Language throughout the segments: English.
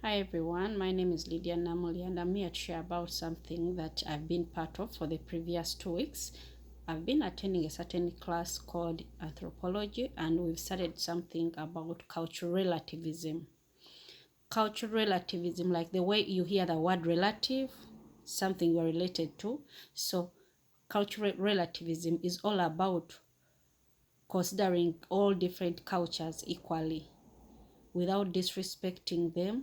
Hi everyone, my name is Lydia Namoli and I'm here to share about something that I've been part of for the previous 2 weeks. I've been attending a certain class called anthropology and we've studied something about cultural relativism. Cultural relativism, like the way you hear the word relative, something you're related to. So cultural relativism is all about considering all different cultures equally without disrespecting them,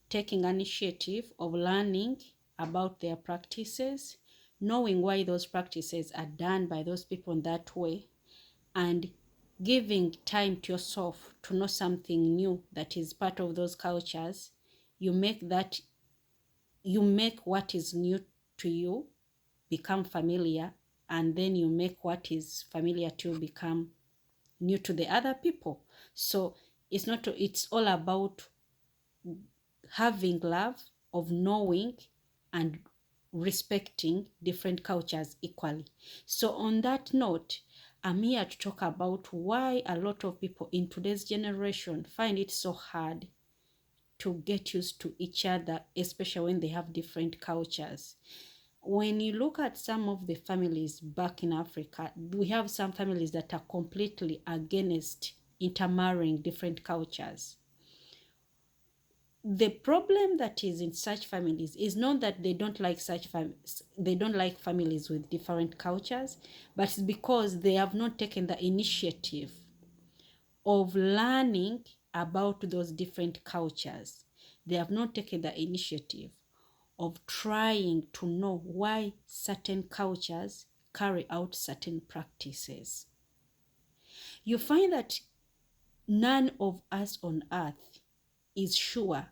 taking initiative of learning about their practices, knowing why those practices are done by those people in that way, and giving time to yourself to know something new that is part of those cultures. You make what is new to you become familiar, and then you make what is familiar to you become new to the other people. So it's all about having love, of knowing and respecting different cultures equally. So on that note, I'm here to talk about why a lot of people in today's generation find it so hard to get used to each other, especially when they have different cultures. When you look at some of the families back in Africa, we have some families that are completely against intermarrying different cultures. The problem that is in such families is not that they don't like families with different cultures, but it's because they have not taken the initiative of learning about those different cultures. They have not taken the initiative of trying to know why certain cultures carry out certain practices. You find that none of us on earth is sure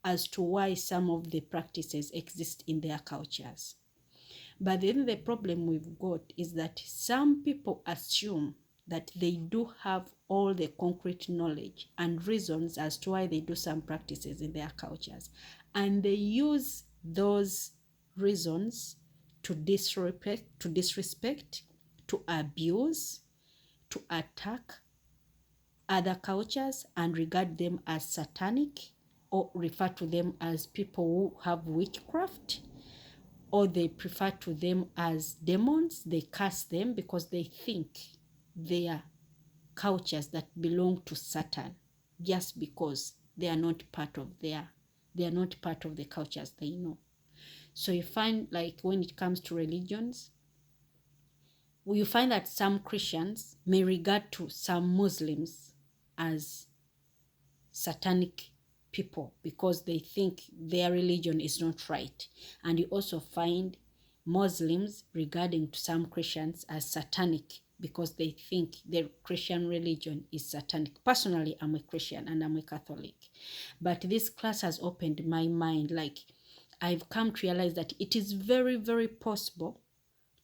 as to why some of the practices exist in their cultures. But then the problem we've got is that some people assume that they do have all the concrete knowledge and reasons as to why they do some practices in their cultures. And they use those reasons to disrespect, to abuse, to attack other cultures and regard them as satanic, or refer to them as people who have witchcraft, or they prefer to them as demons. They curse them because they think they are cultures that belong to Satan, just because they are not part of they are not part of the cultures they know. So you find, like, when it comes to religions, you find that some Christians may regard to some Muslims as satanic people because they think their religion is not right. And you also find Muslims regarding to some Christians as satanic because they think their Christian religion is satanic. Personally, I'm a Christian and I'm a Catholic. But this class has opened my mind. Like, I've come to realize that it is very, very possible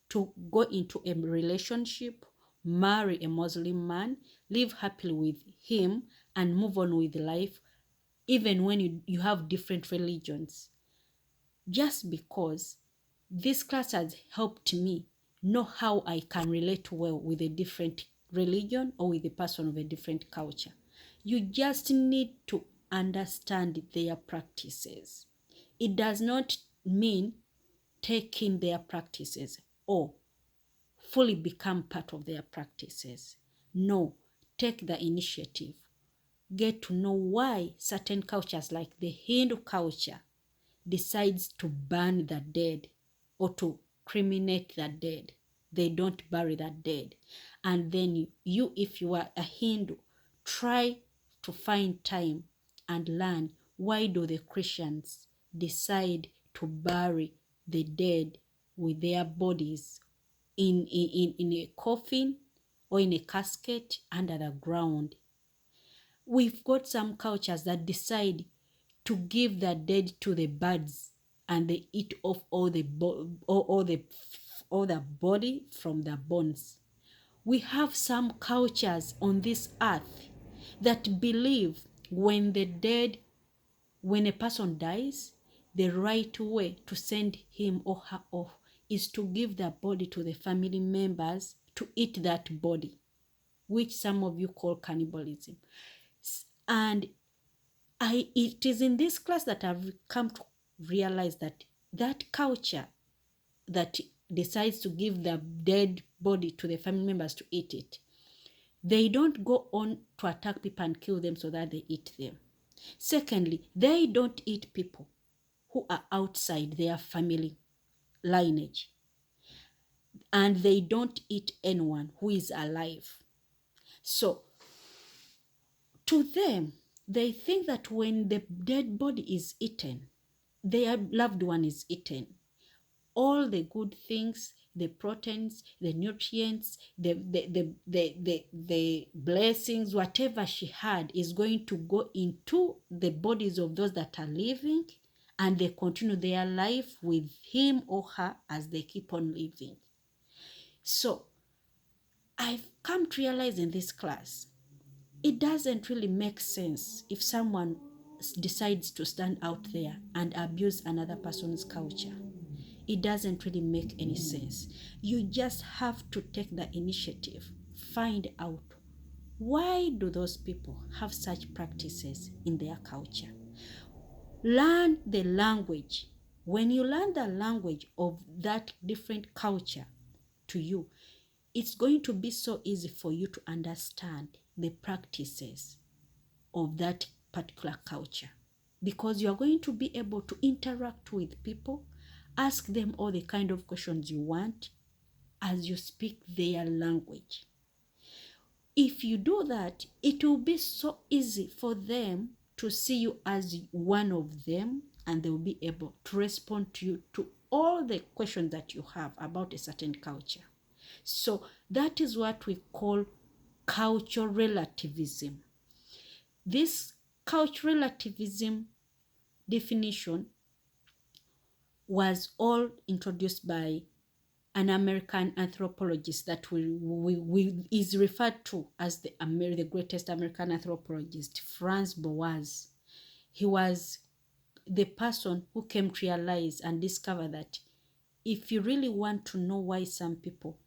to go into a relationship, marry a Muslim man, live happily with him, and move on with life, even when you have different religions. Just because this class has helped me know how I can relate well with a different religion or with a person of a different culture. You just need to understand their practices. It does not mean taking their practices or fully become part of their practices. No, take the initiative. Get to know why certain cultures, like the Hindu culture, decides to burn the dead or to cremate the dead. They don't bury the dead. And then you, if you are a Hindu, try to find time and learn, why do the Christians decide to bury the dead with their bodies in a coffin or in a casket under the ground? We've got some cultures that decide to give the dead to the birds and they eat off all the body from the bones. We have some cultures on this earth that believe when a person dies, the right way to send him or her off is to give the body to the family members to eat that body, which some of you call cannibalism. And It is in this class that I've come to realize that that culture that decides to give the dead body to the family members to eat it, they don't go on to attack people and kill them so that they eat them. Secondly, they don't eat people who are outside their family lineage. And they don't eat anyone who is alive. So, to them, they think that when the dead body is eaten, their loved one is eaten, all the good things, the proteins, the nutrients, the blessings, whatever she had is going to go into the bodies of those that are living, and they continue their life with him or her as they keep on living. So I've come to realize in this class, it doesn't really make sense if someone decides to stand out there and abuse another person's culture. It doesn't really make any sense. You just have to take the initiative, find out why do those people have such practices in their culture. Learn the language. When you learn the language of that different culture to you, it's going to be so easy for you to understand the practices of that particular culture, because you are going to be able to interact with people, ask them all the kind of questions you want as you speak their language. If you do that, it will be so easy for them to see you as one of them, and they will be able to respond to you to all the questions that you have about a certain culture. So that is what we call cultural relativism. This cultural relativism definition was all introduced by an American anthropologist that is referred to as the greatest American anthropologist, Franz Boas. He was the person who came to realize and discover that if you really want to know why some people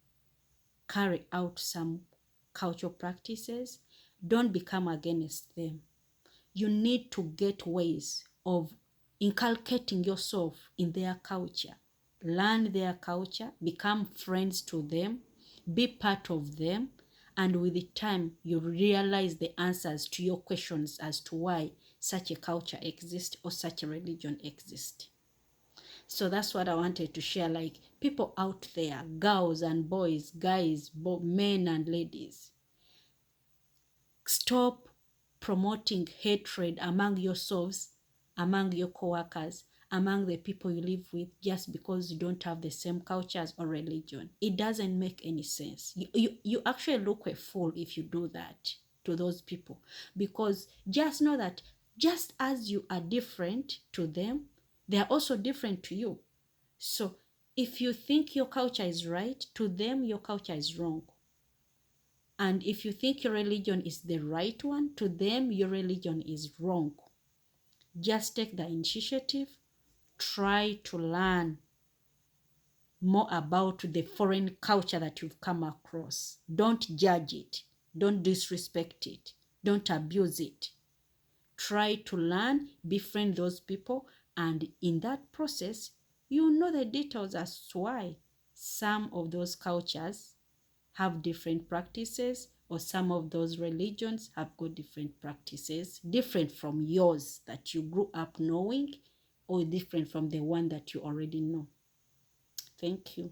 carry out some cultural practices, don't become against them. You need to get ways of inculcating yourself in their culture. Learn their culture, become friends to them, be part of them, and with the time you realize the answers to your questions as to why such a culture exists or such a religion exists. So that's what I wanted to share. Like, people out there, girls and boys, guys, men and ladies, stop promoting hatred among yourselves, among your co-workers, among the people you live with, just because you don't have the same cultures or religion. It doesn't make any sense. You actually look a fool if you do that to those people, because just know that just as you are different to them, they are also different to you. So if you think your culture is right, to them your culture is wrong. And if you think your religion is the right one, to them your religion is wrong. Just take the initiative, try to learn more about the foreign culture that you've come across. Don't judge it, don't disrespect it, don't abuse it. Try to learn, befriend those people, and in that process, you know the details as to why some of those cultures have different practices, or some of those religions have got different practices, different from yours that you grew up knowing, or different from the one that you already know. Thank you.